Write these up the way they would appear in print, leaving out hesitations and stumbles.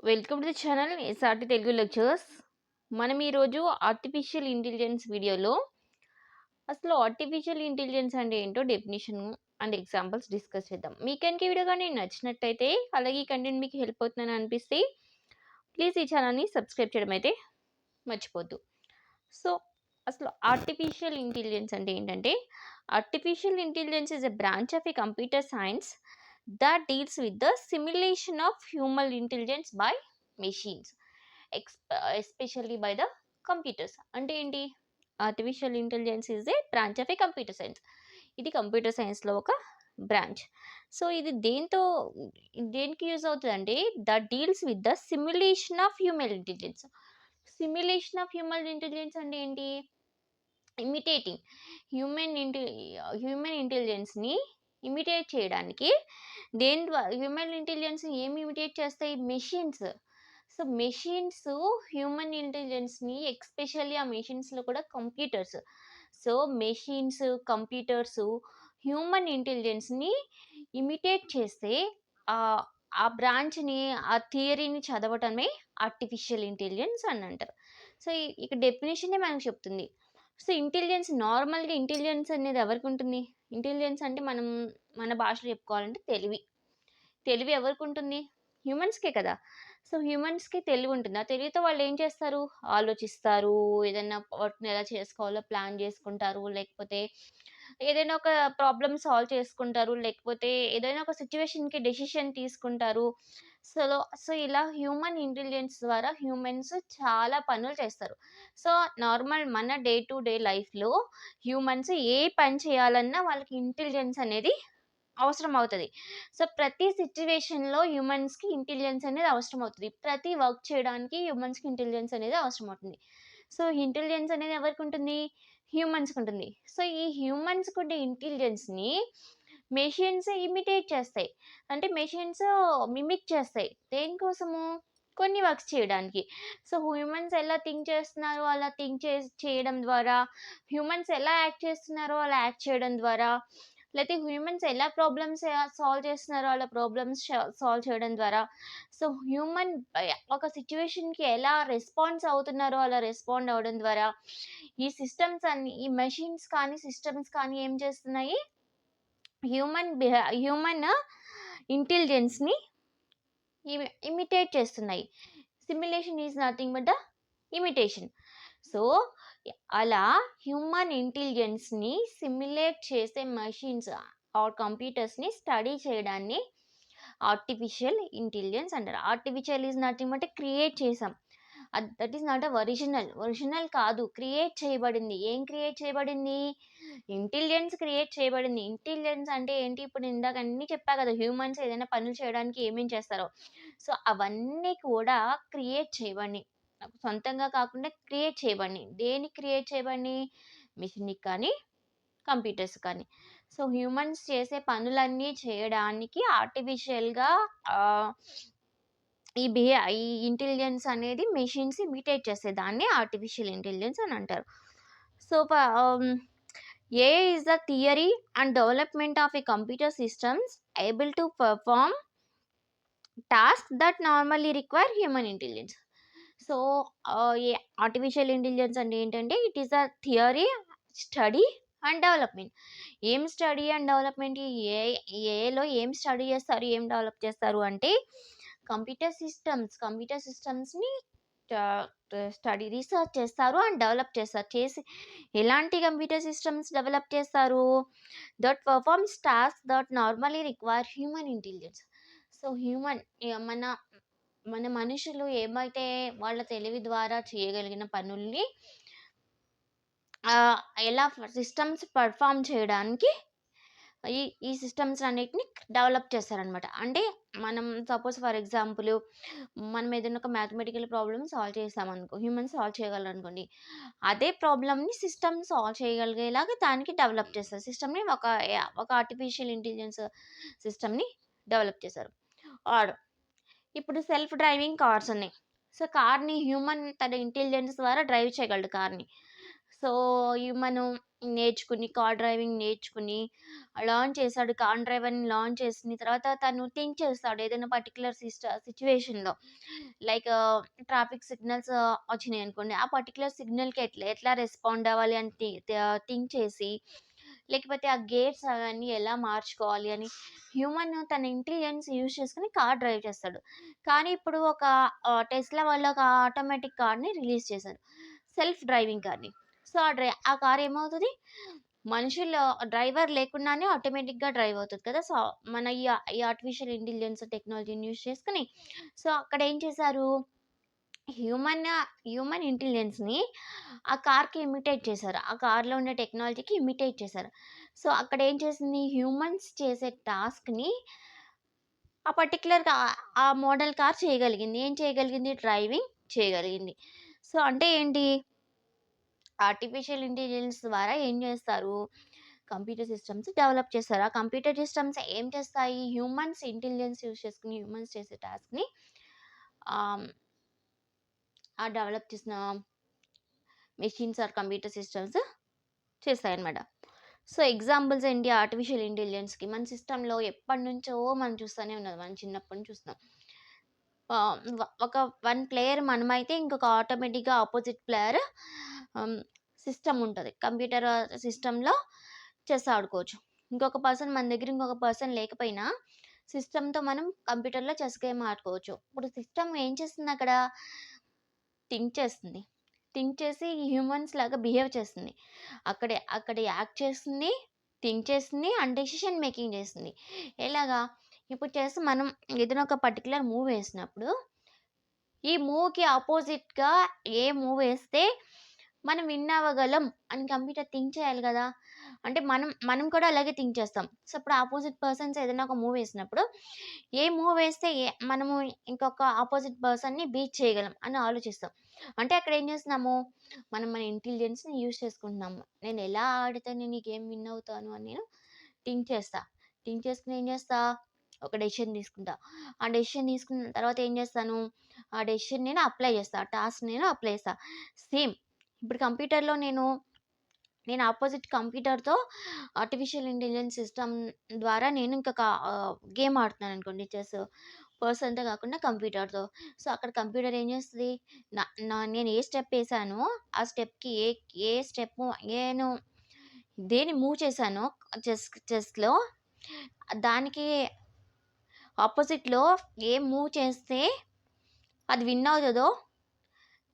Welcome to the channel SRT Telugu lectures. మనం ఈరోజు artificial intelligence వీడియోలో అసలు ఆర్టిఫిషియల్ ఇంటెలిజెన్స్ అంటే ఏంటో డెఫినేషన్ అండ్ ఎగ్జాంపుల్స్ డిస్కస్ చేద్దాం. మీకు కనుక ఈ వీడియో కానీ నచ్చినట్టయితే, అలాగే ఈ కంటెంట్ మీకు హెల్ప్ అవుతుందని అనిపిస్తే ప్లీజ్ ఈ ఛానల్ని సబ్స్క్రైబ్ చేయడం అయితే మర్చిపోద్దు. సో అసలు ఆర్టిఫిషియల్ ఇంటెలిజెన్స్ అంటే ఏంటంటే, artificial intelligence is a branch of a computer science that deals with the simulation of human intelligence by machines, especially by the computers. అంటే ఏంటి? Artificial intelligence is a branch of a computer science. ఇది computer సైన్స్లో ఒక branch. So ఇది దేనికి use అవుతుంది అంటే, that deals with the simulation of human intelligence. Simulation of human intelligence అంటే ఏంటి? ఇమిటేటింగ్ హ్యూమన్ ఇంటెలిజెన్స్ని ఇమిటేట్ చేయడానికి దేని ద్వారా హ్యూమన్ ఇంటెలిజెన్స్ని ఏమి ఇమిటేట్ చేస్తాయి? మెషిన్స్. సో మెషిన్స్ హ్యూమన్ ఇంటెలిజెన్స్ని, ఎక్స్పెషల్లీ ఆ మెషిన్స్లో కూడా computers. So machines, computers human ఇంటెలిజెన్స్ని ఇమిటేట్ చేస్తే ఆ బ్రాంచ్ని, ఆ థియరీని చదవటమే ఆర్టిఫిషియల్ ఇంటెలిజెన్స్ అని అంటారు. సో ఇక డెఫినేషనే మనకు చెప్తుంది. సో ఇంటెలిజెన్స్, నార్మల్గా ఇంటెలిజెన్స్ అనేది ఎవరికి ఉంటుంది? ఇంటెలిజెన్స్ అంటే మన భాషలో చెప్పుకోవాలంటే తెలివి ఎవరికి ఉంటుంది? హ్యూమన్స్కే కదా. సో హ్యూమన్స్కి తెలివి ఉంటుంది. ఆ తెలివితో వాళ్ళు ఏం చేస్తారు? ఆలోచిస్తారు, ఏదైనా వాటిని ఎలా చేసుకోవాలో ప్లాన్ చేసుకుంటారు, లేకపోతే ఏదైనా ఒక ప్రాబ్లమ్ సాల్వ్ చేసుకుంటారు, లేకపోతే ఏదైనా ఒక సిచ్యువేషన్కి డెసిషన్ తీసుకుంటారు. సో ఇలా హ్యూమన్ ఇంటెలిజెన్స్ ద్వారా హ్యూమన్స్ చాలా పనులు చేస్తారు. సో నార్మల్ మన డే టు డే లైఫ్లో హ్యూమన్స్ ఏ పని చేయాలన్నా వాళ్ళకి ఇంటెలిజెన్స్ అనేది అవసరం అవుతుంది. సో ప్రతి సిచ్యువేషన్లో హ్యూమన్స్కి ఇంటెలిజెన్స్ అనేది అవసరం అవుతుంది. ప్రతి వర్క్ చేయడానికి హ్యూమన్స్కి ఇంటెలిజెన్స్ అనేది అవసరం అవుతుంది. సో ఇంటెలిజెన్స్ అనేది ఎవరికి ఉంటుంది? హ్యూమన్స్కి ఉంటుంది. సో ఈ హ్యూమన్స్కి ఉండే ఇంటెలిజెన్స్ని మెషిన్స్ ఇమిటేట్ చేస్తాయి. అంటే మెషిన్స్ మిమిక్ చేస్తాయి. దేనికోసము? కొన్ని వర్క్స్ చేయడానికి. సో హ్యూమన్స్ ఎలా థింక్ చేస్తున్నారో అలా చేయడం ద్వారా, హ్యూమన్స్ ఎలా యాక్ట్ చేస్తున్నారో అలా యాక్ట్ చేయడం ద్వారా, లేకపోతే హ్యూమన్స్ ఎలా ప్రాబ్లమ్స్ సాల్వ్ చేస్తున్నారో అలా ప్రాబ్లమ్స్ సాల్వ్ చేయడం ద్వారా, సో హ్యూమన్ ఒక సిచ్యువేషన్కి ఎలా రెస్పాన్స్ అవుతున్నారో అలా రెస్పాండ్ అవ్వడం ద్వారా, ఈ సిస్టమ్స్ అన్ని, ఈ మెషిన్స్ కానీ సిస్టమ్స్ కానీ ఏం చేస్తున్నాయి? హ్యూమన్ ఇంటెలిజెన్స్ని ఇమిటేట్ చేస్తున్నాయి. Simulation is nothing but the imitation. So అలా హ్యూమన్ ఇంటెలిజెన్స్ని సిమ్యులేట్ చేసే మెషిన్స్ ఆర్ కంప్యూటర్స్ని స్టడీ చేయడాన్ని ఆర్టిఫిషియల్ ఇంటెలిజెన్స్ అంటారు. Artificial is nothing but create చేసాం. That is not a original కాదు, క్రియేట్ చేయబడింది. ఏం క్రియేట్ చేయబడింది? ఇంటెలిజెన్స్ క్రియేట్ చేయబడింది. ఇంటెలిజెన్స్ అంటే ఏంటి? ఇప్పుడు ఇందాక అన్నీ చెప్పా కదా, హ్యూమన్స్ ఏదైనా పనులు చేయడానికి ఏమేం చేస్తారో. సో అవన్నీ కూడా క్రియేట్ చేయబడినాయి. సొంతంగా కాకుండా క్రియేట్ చేయబడినాయి. దేనికి క్రియేట్ చేయబడినాయి? మిషన్కి కానీ, కంప్యూటర్స్ కానీ. సో హ్యూమన్స్ చేసే పనులన్నీ చేయడానికి ఆర్టిఫిషియల్గా ఈ ఇంటెలిజెన్స్ అనేది మెషిన్స్ ఇమిటేట్ చేస్తాయి. దాన్ని ఆర్టిఫిషియల్ ఇంటెలిజెన్స్ అని అంటారు. So AI is the theory and development of a computer systems able to perform tasks that normally require human intelligence. So artificial intelligence అంటే ఏంటంటే, it is a theory, study and development. ఏం study and development? ఏఐలో ఏం study చేస్తారు, ఏం develop చేస్తారు అంటే, computer సిస్టమ్స్ని study, research చేస్తారు and develop చేస్తారు. ఎలాంటి కంప్యూటర్ సిస్టమ్స్ డెవలప్ చేస్తారు? That performs task that normally require human intelligence. So మన మనుషులు ఏమైతే వాళ్ళ తెలివి ద్వారా చేయగలిగిన పనుల్ని ఎలా సిస్టమ్స్ పర్ఫామ్ చేయడానికి ఈ సిస్టమ్స్ అన్నిటిని డెవలప్ చేస్తారనమాట. అంటే మనం సపోజ్ ఫర్ ఎగ్జాంపుల్, మనం ఏదైనా ఒక మ్యాథమెటికల్ ప్రాబ్లమ్ సాల్వ్ చేసామనుకో, హ్యూమన్స్ సాల్వ్ చేయగలరు అనుకోండి. అదే ప్రాబ్లమ్ని సిస్టమ్ సాల్వ్ చేయగలిగేలాగా దానికి డెవలప్ చేస్తారు. సిస్టమ్ని ఒక ఆర్టిఫిషియల్ ఇంటెలిజెన్స్ సిస్టమ్ని డెవలప్ చేశారు. ఆర్ ఇప్పుడు సెల్ఫ్ డ్రైవింగ్ కార్స్ ఉన్నాయి. సో కార్ని హ్యూమన్ తన ఇంటెలిజెన్స్ ద్వారా డ్రైవ్ చేయగలడు కార్ని. సో నేర్చుకుని, కార్ డ్రైవింగ్ నేర్చుకుని లాంచ్ చేశాడు. కార్ డ్రైవర్‌ని లాంచ్ చేసిన తర్వాత తను థింక్ చేస్తాడు. ఏదైనా పర్టిక్యులర్ సిట్యుయేషన్‌లో లైక్ ట్రాఫిక్ సిగ్నల్స్ వచ్చినాయనుకోండి. ఆ పర్టిక్యులర్ సిగ్నల్‌కి ఎట్లా ఎట్లా రెస్పాండ్ అవ్వాలి అని థింక్ చేసి, లేకపోతే ఆ గేర్స్ అవన్నీ ఎలా మార్చుకోవాలి అని హ్యూమన్ తన ఇంటెలిజెన్స్ యూజ్ చేసుకొని కార్ డ్రైవ్ చేస్తాడు. కానీ ఇప్పుడు ఒక టెస్లా వాళ్ళు ఒక ఆటోమేటిక్ కార్‌ని రిలీజ్ చేశారు. సెల్ఫ్ డ్రైవింగ్ కార్‌ని. సో, ఆ కార్ ఏమవుతది? మనుషులు డ్రైవర్ లేకుండానే ఆటోమేటిక్‌గా డ్రైవ్ అవుతది కదా! సో, మన ఈ ఆర్టిఫిషియల్ ఇంటెలిజెన్స్ టెక్నాలజీని యూజ్ చేసుకొని సో, అక్కడ ఏం చేశారు? హ్యూమన్ హ్యూమన్ ఇంటెలిజెన్స్‌ని ఆ కార్‌కి ఇమిటేట్ చేశారు. ఆ కార్‌లో ఉండే టెక్నాలజీకి ఇమిటేట్ చేశారు. సో, అక్కడ ఏం చేసింది? హ్యూమన్స్ చేసే టాస్క్‌ని ఆ పర్టిక్యులర్‌గా ఆ మోడల్ కార్ చేయగలిగింది. ఏం చేయగలిగింది? డ్రైవింగ్ చేయగలిగింది. సో, అంటే ఏంటి? ఆర్టిఫిషియల్ ఇంటెలిజెన్స్ ద్వారా ఏం చేస్తారు? కంప్యూటర్ సిస్టమ్స్ డెవలప్ చేస్తారు. ఆ కంప్యూటర్ సిస్టమ్స్ ఏం చేస్తాయి? హ్యూమన్స్ ఇంటెలిజెన్స్ యూజ్ చేసుకొని హ్యూమన్స్ చేసే టాస్క్‌ని ఆహ్, ఆ డెవలప్ చేసిన మెషిన్స్ ఆర్ కంప్యూటర్ సిస్టమ్స్ చేస్తాయన్నమాట. సో, ఎగ్జాంపుల్స్ ఏంటి ఆర్టిఫిషియల్ ఇంటెలిజెన్స్‌కి? మన సిస్టమ్‌లో ఎప్పటినుంచో మనం చూస్తూనే ఉన్నాం. మనం చిన్నప్పటి నుంచి చూస్తున్నాం. ఒక 1 ప్లేయర్ మనమైతే ఇంకొక ఆటోమేటిక్‌గా అపోజిట్ ప్లేయర్ హ్మ్, సిస్టమ్ ఉంటది. కంప్యూటర్ సిస్టమ్‌లో చెస్ ఆడుకోవచ్చు. మన దగ్గర ఇంకొక పర్సన్ లేకపోయినా సిస్టమ్‌తో మనం కంప్యూటర్‌లో చెస్ గేమ్ ఆడుకోవచ్చు. ఇప్పుడు సిస్టమ్ ఏం చేస్తుందక్కడ? థింక్ చేస్తుంది. థింక్ చేసి హ్యూమన్స్ లాగా బిహేవ్ చేస్తుంది. అక్కడ యాక్ట్ చేస్తుంది, థింక్ చేస్తుంది అండ్ డెసిషన్ మేకింగ్ చేస్తుంది. ఎలాగా? ఇప్పుడు మనం ఏదైనా ఒక పర్టిక్యులర్ మూవ్ వేసినప్పుడు ఈ మూవ్‌కి అపోజిట్‌గా ఏ మూవ్ ఏస్తే మనం విన్ అవ్వగలం అని కంప్యూటర్ థింక్ చేయాలి గదా! అంటే మనం కూడా అలాగే థింక్ చేస్తాం. సో, ఇప్పుడు అపోజిట్ పర్సన్స్ ఏదైనా ఒక మూవ్ ఏసినప్పుడు, ఏ మూవ్ ఏస్తే మనము ఇంకొక అపోజిట్ పర్సన్‌ని బీట్ చేయగలం అని ఆలోచిస్తాం. అంటే అక్కడ ఏం చేస్తున్నాము, మనం మన ఇంటెలిజెన్స్‌ని యూజ్ చేసుకుంటున్నాము. నేను ఎలా ఆడితే నేను ఈ గేమ్ విన్ అవుతాను అని నేను థింక్ చేస్తా. థింక్ చేసుకొని ఏం చేస్తా, ఒక డెసిషన్ తీసుకుంటా. ఆ డెసిషన్ తీసుకున్న తర్వాత ఏం చేస్తాను, ఆ డెసిషన్ నేను అప్లై చేస్తా. ఆ టాస్క్ నేను అప్లై చేస్తా. సేమ్ ఇప్పుడు కంప్యూటర్‌లో నేను అపోజిట్ కంప్యూటర్‌తో ఆర్టిఫిషియల్ ఇంటెలిజెన్స్ సిస్టమ్ ద్వారా నేను ఇంకొక గేమ్ ఆడుతున్నాననుకోండి చెస్. పర్సన్‌తో కాకుండా కంప్యూటర్‌తో. సో, అక్కడ కంప్యూటర్ ఏం చేస్తది, న నా నేను ఏ స్టెప్ ఏసానో, ఆ స్టెప్‌కి ఏ స్టెప్పు నేను దేన్ని మూవ్ చేశానో చెస్‌లో దానికి అపోజిట్‌లో ఏ మూవ్ చేస్తే అది విన్ అవుతదో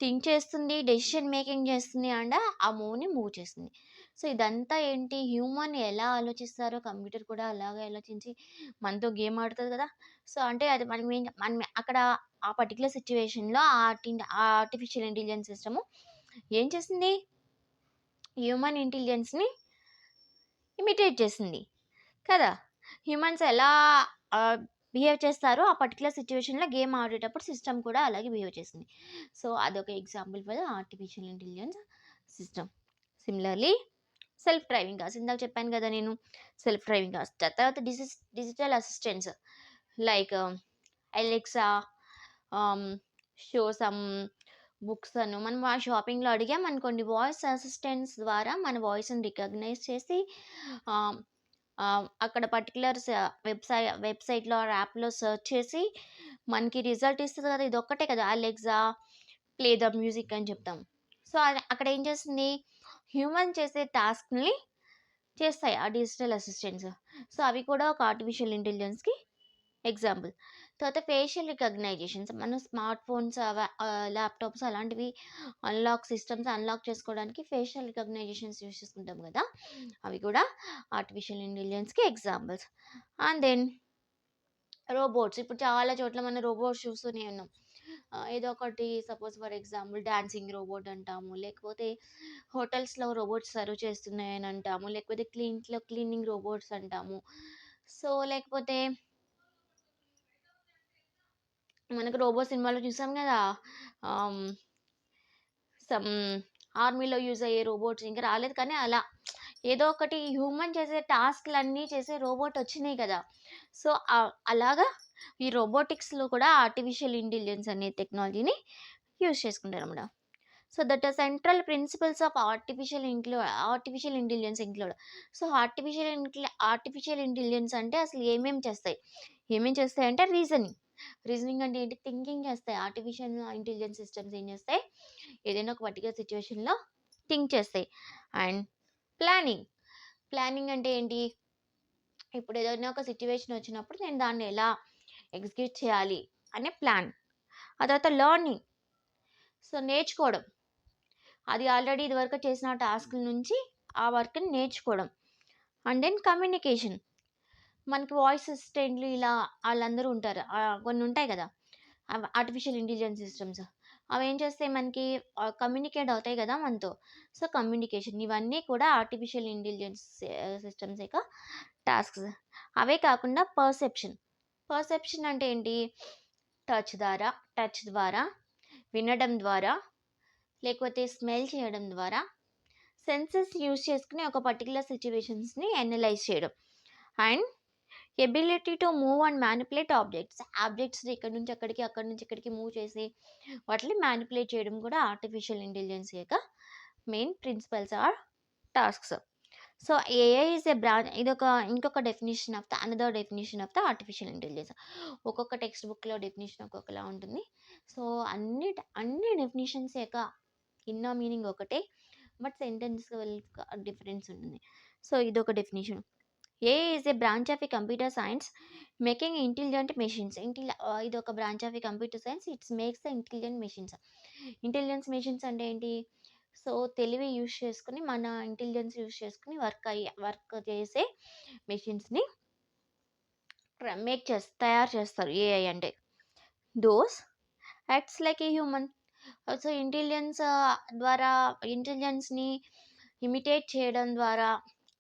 థింక్ చేస్తుంది, డెసిషన్ మేకింగ్ చేస్తుంది అండ్ ఆ మూవ్‌ని మూవ్ చేస్తుంది. సో, ఇదంతా ఏంటి హ్యూమన్ ఎలా ఆలోచిస్తారో కంప్యూటర్ కూడా అలాగే ఆలోచించి మనతో గేమ్ ఆడుతది కదా! సో, అంటే అది మనం అక్కడ ఆ పర్టిక్యులర్ సిట్యుయేషన్‌లో ఆ ఆర్టిఫిషియల్ ఇంటెలిజెన్స్ సిస్టమ్ ఏం చేసింది? హ్యూమన్ ఇంటెలిజెన్స్‌ని ఇమిటేట్ చేసింది. కదా! హ్యూమన్స్ ఎలా బిహేవ్ చేస్తారో ఆ పర్టిక్యులర్ సిట్యుయేషన్‌లో గేమ్ ఆడేటప్పుడు సిస్టమ్ కూడా అలాగే బిహేవ్ చేసింది. సో, అదొక example for artificial intelligence system. Similarly self driving cars ఇందాక చెప్పాను కదా నేను. Self driving cars. తర్వాత డిజిటల్ అసిస్టెంట్స్ లైక్ అలెక్సా ఆహ్, షో సమ్ బుక్స్ మనం ఆ షాపింగ్‌లో అడిగామనుకోండి వాయిస్ అసిస్టెంట్స్ ద్వారా మన వాయిస్‌ని రికగ్నైజ్ చేసి ఆహ్, అక్కడ పర్టిక్యులర్ వెబ్‌సైట్‌లో ఆర్ యాప్‌లో సెర్చ్ చేసి మనకి రిజల్ట్ ఇస్తది కదా! ఇదొక్కటే కదా! అలెక్సా ప్లే ద మ్యూజిక్ అని చెప్తాం. సో, అక్కడ ఏం చేస్తుంది హ్యూమన్ చేసే టాస్క్‌ని చేస్తాయి ఆ డిజిటల్ అసిస్టెంట్స్. సో, అవి కూడా ఒక ఆర్టిఫిషియల్ ఇంటెలిజెన్స్‌కి ఎగ్జాంపుల్. తర్వాత ఫేషియల్ రికగ్నైజేషన్స్ మన స్మార్ట్ ఫోన్స్ ల్యాప్‌టాప్స్ అలాంటివి అన్లాక్ చేసుకోవడానికి ఫేషియల్ రికగ్నైజేషన్స్ యూజ్ చేసుకుంటాం కదా! అవి కూడా ఆర్టిఫిషియల్ ఇంటెలిజెన్స్‌కి ఎగ్జాంపుల్స్. And then robots. ఇప్పుడు చాలా చోట్ల మనం రోబోట్స్ చూస్తూనే ఉన్నాం. ఏదో ఒకటి suppose for example dancing robot అంటాము. లేకపోతే హోటల్స్‌లో రోబోట్స్ సర్వ్ చేస్తున్నాయని అంటాము. లేకపోతే క్లీనింగ్ రోబోట్స్ అంటాము. సో, లేకపోతే మనకు 'రోబో' సినిమాలో చూసాం గదా! ఆహ్, సమ్ ఆర్మీలో యూజ్ అయ్యే రోబోట్స్ ఇంకా రాలేదు కానీ అలా ఏదో ఒకటి హ్యూమన్ చేసే టాస్క్‌లన్నీ చేసే రోబోట్ వచ్చినాయి కదా! సో, అలాగా ఈ రోబోటిక్స్‌లో కూడా ఆర్టిఫిషియల్ ఇంటెలిజెన్స్ అనే టెక్నాలజీని యూజ్ చేసుకుంటారన్నమాట. So that are central principles of artificial intelligence include. So artificial intelligence అంటే అసలు ఏమేం చేస్తాయి అంటే రీజనింగ్ అంటే ఏంటి, థింకింగ్ చేస్తాయి. ఆర్టిఫిషియల్ ఇంటెలిజెన్స్ సిస్టమ్స్ ఏం చేస్తాయి, ఏదైనా ఒక పర్టికులర్ సిచ్యువేషన్లో థింక్ చేస్తాయి. అండ్ ప్లానింగ్ ప్లానింగ్ అంటే ఏంటి, ఇప్పుడు ఏదైనా ఒక సిచ్యువేషన్ వచ్చినప్పుడు నేను దాన్ని ఎలా ఎగ్జిక్యూట్ చేయాలి అనే ప్లాన్. ఆ తర్వాత లెర్నింగ్, సో నేర్చుకోవడం, అది ఆల్రెడీ ఇదివరకు చేసిన టాస్క్ల నుంచి ఆ వర్క్ని నేర్చుకోవడం. అండ్ దెన్ కమ్యూనికేషన్, మనకి వాయిస్ అసిస్టెంట్లు ఇలా వాళ్ళందరూ ఉంటారు, కొన్ని ఉంటాయి కదా ఆర్టిఫిషియల్ ఇంటెలిజెన్స్ సిస్టమ్స్. అవి ఏం చేస్తాయి, మనకి కమ్యూనికేట్ అవుతాయి కదా మనతో. సో కమ్యూనికేషన్, ఇవన్నీ కూడా ఆర్టిఫిషియల్ ఇంటెలిజెన్స్ సిస్టమ్స్ యొక్క టాస్క్స్. అవే కాకుండా పర్సెప్షన్ అంటే ఏంటి, టచ్ ద్వారా, వినడం ద్వారా, లేకపోతే స్మెల్ చేయడం ద్వారా, సెన్సెస్ యూజ్ చేసుకుని ఒక పర్టికులర్ సిచ్యువేషన్స్ని అనలైజ్ చేయడం. And ability to move and manipulate ఆబ్జెక్ట్స్ని ఇక్కడ నుంచి అక్కడికి, అక్కడి నుంచి ఇక్కడికి మూవ్ చేసి వాటిని మ్యానిపులేట్ చేయడం కూడా ఆర్టిఫిషియల్ ఇంటెలిజెన్స్ యొక్క main principles are tasks. So AI is a ఇదొక ఇంకొక definition of another definition of the artificial intelligence. ఒక్కొక్క టెక్స్ట్ బుక్లో డెఫినేషన్ ఒక్కొక్కలా ఉంటుంది. సో అన్ని డెఫినేషన్స్ యొక్క ఇన్నర్ మీనింగ్ ఒకటే, బట్ సెంటెన్స్ డిఫరెన్స్ ఉంటుంది. సో ఇదొక definition. AI is a branch of a computer science making intelligent machines. ఇది ఒక branch of a computer science, it's makes the intelligent machines. Intelligence machines అంటే ఏంటి, so తెలివి use చేసుకుని, మన ఇంటెలిజెన్స్ యూజ్ చేసుకుని వర్క్ చేసే మెషిన్స్ని తయారు చేస్తారు ఏఐ అంటే. Those acts like a human. So ఇంటెలిజెన్స్ని ఇమిటేట్ చేయడం ద్వారా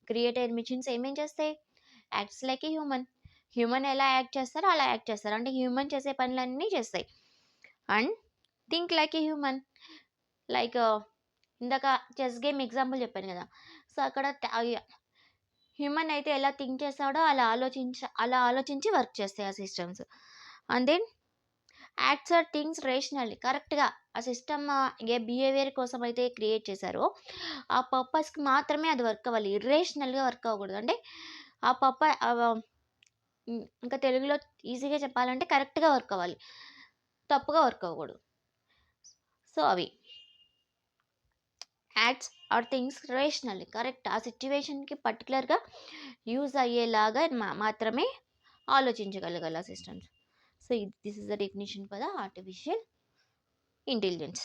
క్రియేట్ అయిన మిషన్స్ ఏమేం చేస్తాయి, యాక్ట్స్ లైక్ ఏ హ్యూమన్ ఎలా యాక్ట్ చేస్తారో అలా యాక్ట్ చేస్తారు, అంటే హ్యూమన్ చేసే పనులన్నీ చేస్తాయి. And think like a human, like ఇందాక చెస్ గేమ్ ఎగ్జాంపుల్ చెప్పాను కదా. సో అక్కడ హ్యూమన్ అయితే ఎలా థింక్ చేస్తాడో అలా ఆలోచించి వర్క్ చేస్తాయి ఆ systems. And then acts or things rationally, కరెక్ట్గా ఆ సిస్టమ్ ఏ బిహేవియర్ కోసం అయితే క్రియేట్ చేశారో ఆ పర్పస్కి మాత్రమే అది వర్క్ అవ్వాలి, ఇర్రేషనల్గా వర్క్ అవ్వకూడదు. అంటే ఆ ఇంకా తెలుగులో ఈజీగా చెప్పాలంటే కరెక్ట్గా వర్క్ అవ్వాలి, తప్పుగా వర్క్ అవ్వకూడదు. సో అవి acts or things rationally, correct ఆ సిచ్యువేషన్కి పర్టికులర్గా యూజ్ అయ్యేలాగా మాత్రమే ఆలోచించగలగాలి ఆ systems. So this is the definition for the artificial intelligence.